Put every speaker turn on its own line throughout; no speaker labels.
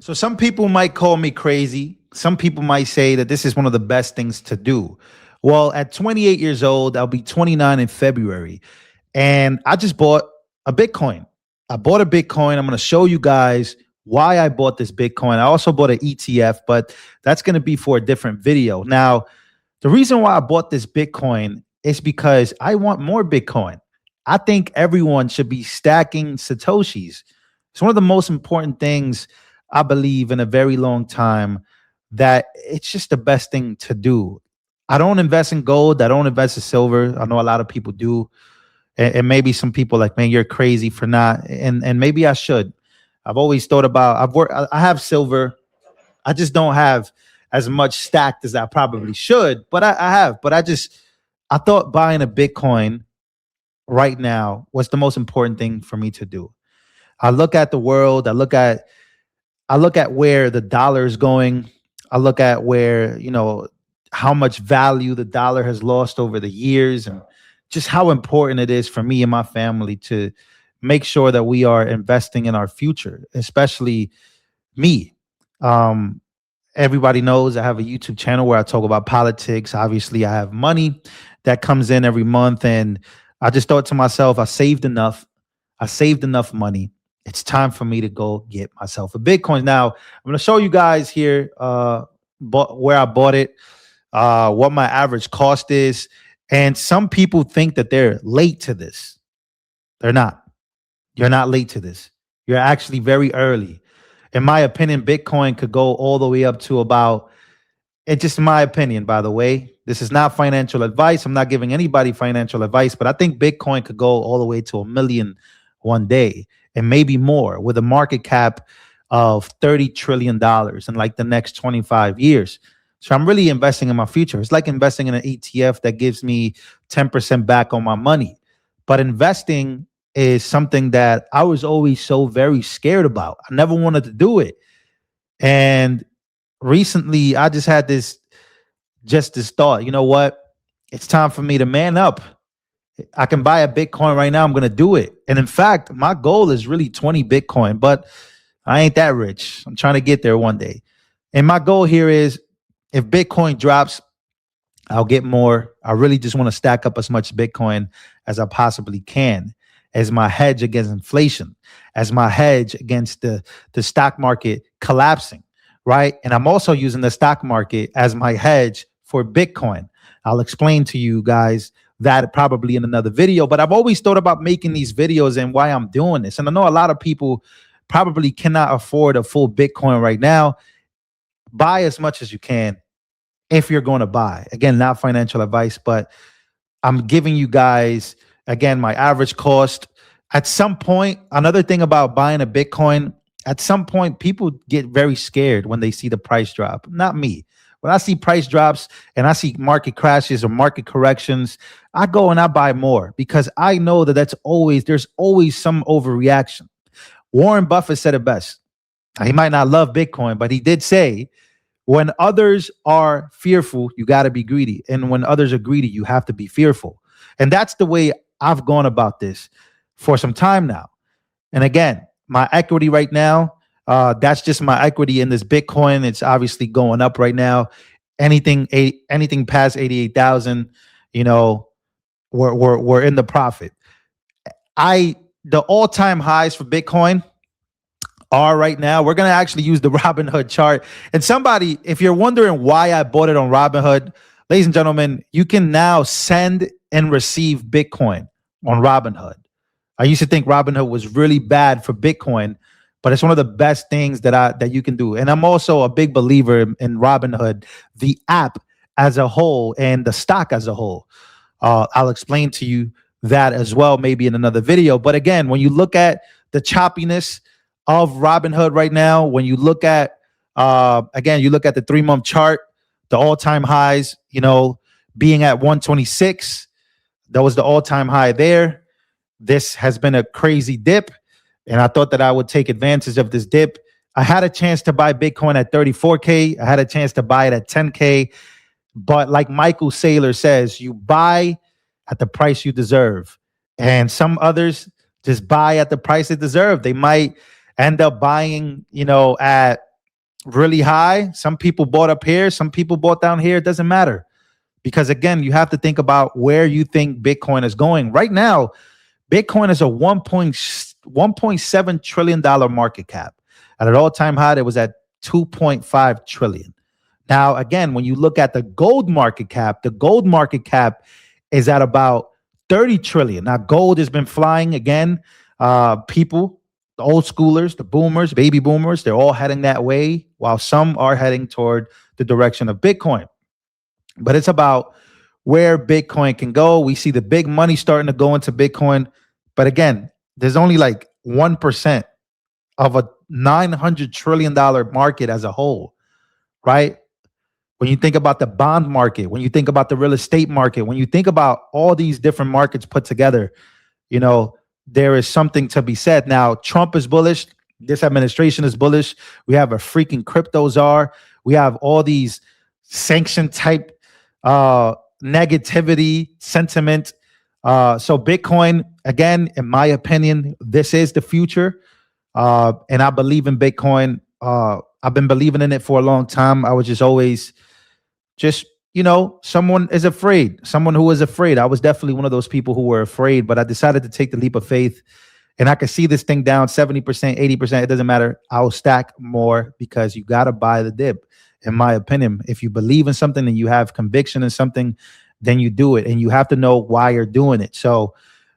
So some people might call me crazy. Some people might say that this is one of the best things to do. Well, at 28 years old, I'll be 29 in February, and I just bought a Bitcoin. I bought a Bitcoin. I'm going to show you guys why I bought this Bitcoin. I also bought an ETF, but that's going to be for a different video. Now, the reason why I bought this Bitcoin is because I want more Bitcoin. I think everyone should be stacking Satoshis. It's one of the most important things I believe in a very long time, that it's just the best thing to do. I don't invest in gold. I don't invest in silver. I know a lot of people do. And maybe some people like, man, you're crazy for not. And maybe I should. I've always thought about, I've worked, I have silver. I just don't have as much stacked as I probably should, but I have. But I thought buying a Bitcoin right now was the most important thing for me to do. I look at the world. I look at where the dollar is going. I look at where, how much value the dollar has lost over the years, and just how important it is for me and my family to make sure that we are investing in our future, especially me. Um, Everybody knows I have a YouTube channel where I talk about politics. Obviously, I have money that comes in every month. And I just thought to myself, I saved enough. I saved enough money. It's time for me to go get myself a Bitcoin. Now, I'm going to show you guys here where I bought it, what my average cost is. And some people think that they're late to this. They're not. You're not late to this. You're actually very early. In my opinion, Bitcoin could go all the way up to about, it's just my opinion, by the way. This is not financial advice. I'm not giving anybody financial advice, but I think Bitcoin could go all the way to 1 million one day, and maybe more, with a market cap of $30 trillion in like the next 25 years. So I'm really investing in my future. It's like investing in an ETF that gives me 10% back on my money. But investing is something that I was always so very scared about. I never wanted to do it. And recently I just had this thought, you know what? It's time for me to man up. I can buy a Bitcoin right now. I'm going to do it. And in fact, my goal is really 20 Bitcoin, but I ain't that rich. I'm trying to get there one day. And my goal here is, if Bitcoin drops, I'll get more. I really just want to stack up as much Bitcoin as I possibly can, as my hedge against inflation, as my hedge against the stock market collapsing, right? And I'm also using the stock market as my hedge for Bitcoin. I'll explain to you guys that probably in another video, but I've always thought about making these videos and why I'm doing this. And I know a lot of people probably cannot afford a full Bitcoin right now. Buy as much as you can if you're going to buy. Again, not financial advice, but I'm giving you guys, again, my average cost. At some point, another thing about buying a Bitcoin, at some point, people get very scared when they see the price drop. Not me. When I see price drops and I see market crashes or market corrections, I go and I buy more, because I know that there's always some overreaction. Warren Buffett said it best. Now, he might not love Bitcoin, but he did say, when others are fearful, you got to be greedy. And when others are greedy, you have to be fearful. And that's the way I've gone about this for some time now. And again, my equity right now, that's just my equity in this Bitcoin. It's obviously going up right now. Anything past 88,000, we're in the profit. The all-time highs for Bitcoin are right now. We're going to actually use the Robinhood chart. And somebody, if you're wondering why I bought it on Robinhood, ladies and gentlemen, you can now send and receive Bitcoin on Robinhood. I used to think Robinhood was really bad for Bitcoin, but it's one of the best things that you can do. And I'm also a big believer in Robinhood, the app as a whole and the stock as a whole. I'll explain to you that as well, maybe in another video. But again, when you look at the choppiness of Robinhood right now, when you look at, you look at the 3-month chart, the all-time highs, being at 126, that was the all-time high there. This has been a crazy dip, and I thought that I would take advantage of this dip. I had a chance to buy Bitcoin at 34K. I had a chance to buy it at 10K. But like Michael Saylor says, you buy at the price you deserve. And some others just buy at the price they deserve. They might end up buying, at really high. Some people bought up here, some people bought down here. It doesn't matter because again, you have to think about where you think Bitcoin is going. Right now, Bitcoin is a 1.7 trillion dollar market cap. At an all-time high, it was at 2.5 trillion. Now, again, when you look at the gold market cap is at about 30 trillion. Now, gold has been flying again. People, the old schoolers, the boomers, baby boomers, they're all heading that way, while some are heading toward the direction of Bitcoin. But it's about where Bitcoin can go. We see the big money starting to go into Bitcoin. But again, there's only like 1% of a $900 trillion market as a whole, right? When you think about the bond market, when you think about the real estate market, when you think about all these different markets put together, you know, there is something to be said. Now, Trump is bullish. This administration is bullish. We have a freaking crypto czar. We have all these sanction type negativity sentiment. So Bitcoin, again, in my opinion, this is the future. And I believe in Bitcoin. I've been believing in it for a long time. I was just always just, someone is afraid, someone who is afraid. I was definitely one of those people who were afraid, but I decided to take the leap of faith and I could see this thing down 70%, 80%. It doesn't matter. I'll stack more because you got to buy the dip. In my opinion, if you believe in something and you have conviction in something, then you do it and you have to know why you're doing it. So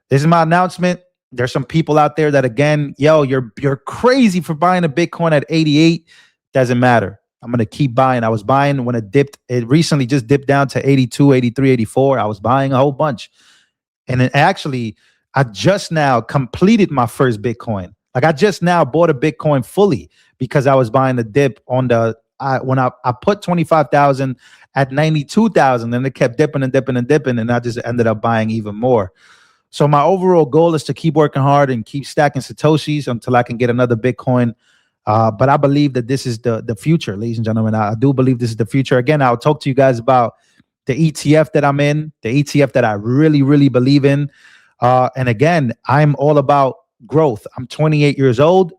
this is my announcement. There's some people out there that, again, you're crazy for buying a Bitcoin at 88. Doesn't matter. I'm going to keep buying. I was buying when it dipped. It recently just dipped down to 82, 83, 84. I was buying a whole bunch. And then actually, I just now completed my first Bitcoin. Like I just now bought a Bitcoin fully because I was buying the dip on when I put 25,000 at 92,000 and it kept dipping and dipping and dipping. And I just ended up buying even more. So my overall goal is to keep working hard and keep stacking Satoshis until I can get another Bitcoin. But I believe that this is the future, ladies and gentlemen. I do believe this is the future. Again, I'll talk to you guys about the ETF that I'm in, the ETF that I really, really believe in. And again, I'm all about growth. I'm 28 years old.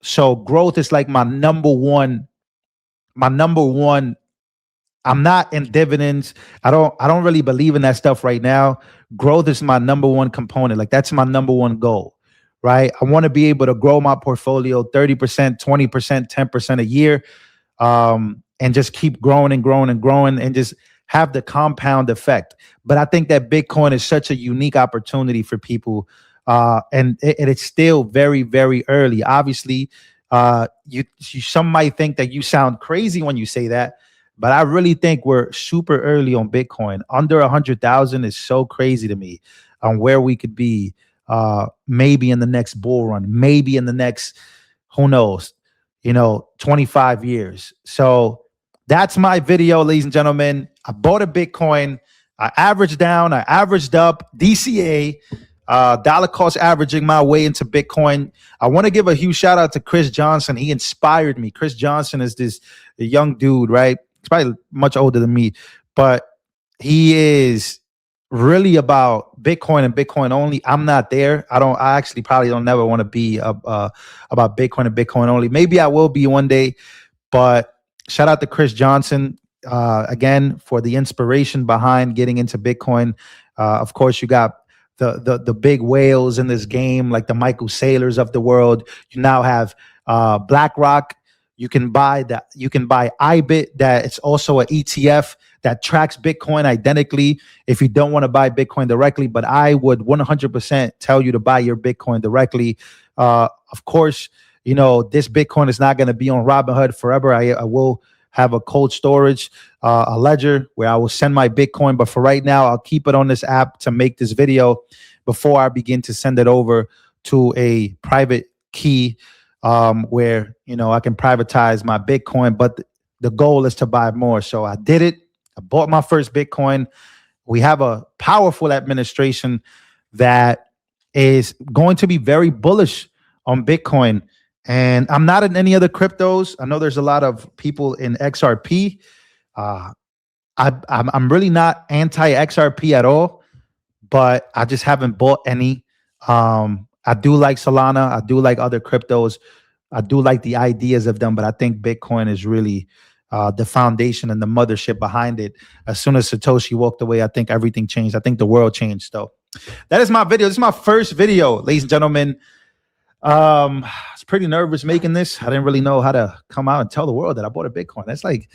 So growth is like my number one. I'm not in dividends. I don't really believe in that stuff right now. Growth is my number one component. Like that's my number one goal, right? I want to be able to grow my portfolio 30%, 20%, 10% a year, and just keep growing and growing and growing and just have the compound effect. But I think that Bitcoin is such a unique opportunity for people, and it's still very, very early. Obviously, some might think that you sound crazy when you say that, but I really think we're super early on Bitcoin. Under 100,000 is so crazy to me on where we could be, maybe in the next bull run, maybe in the next, who knows, 25 years. So that's my video, ladies and gentlemen. I bought a Bitcoin. I averaged down, I averaged up, DCA, dollar cost averaging my way into Bitcoin. I want to give a huge shout out to Chris Johnson. He inspired me. Chris Johnson is this young dude, right? He's probably much older than me, but he is really about Bitcoin and Bitcoin only. I'm not there. I actually probably don't never want to be about Bitcoin and Bitcoin only. Maybe I will be one day, but shout out to Chris Johnson again for the inspiration behind getting into Bitcoin. Of course, you got the big whales in this game, like the Michael Saylors of the world. You now have BlackRock. You can buy IBIT, that it's also an ETF that tracks Bitcoin identically if you don't want to buy Bitcoin directly. But I would 100% tell you to buy your Bitcoin directly. Of course, this Bitcoin is not going to be on Robinhood forever. I will have a cold storage, a ledger where I will send my Bitcoin. But for right now, I'll keep it on this app to make this video before I begin to send it over to a private key where, I can privatize my Bitcoin. But the goal is to buy more. So I did it. I bought my first Bitcoin. We have a powerful administration that is going to be very bullish on Bitcoin. And I'm not in any other cryptos. I know there's a lot of people in XRP. I'm really not anti-XRP at all, but I just haven't bought any. I do like Solana. I do like other cryptos, I do like the ideas of them, but I think Bitcoin is really the foundation and the mothership behind it. As soon as Satoshi walked away, I think everything changed. I think the world changed. So that is my video. This is my first video, ladies and gentlemen. I was pretty nervous making this. I didn't really know how to come out and tell the world that I bought a Bitcoin. That's like,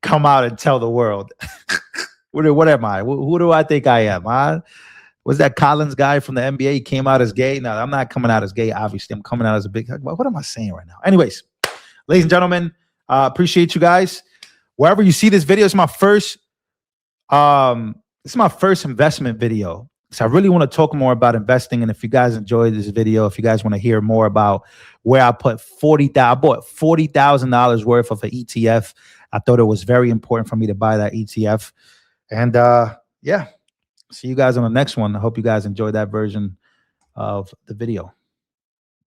come out and tell the world. What am I? Who do I think I am? Was that Collins guy from the NBA? He came out as gay. No, I'm not coming out as gay. Obviously, I'm coming out as a big. What am I saying right now? Anyways, ladies and gentlemen, appreciate you guys. Wherever you see this video, it's my first. This is my first investment video. So I really want to talk more about investing. And if you guys enjoyed this video, if you guys want to hear more about where I put I bought $40,000 worth of an ETF. I thought it was very important for me to buy that ETF. And yeah, see you guys on the next one. I hope you guys enjoyed that version of the video.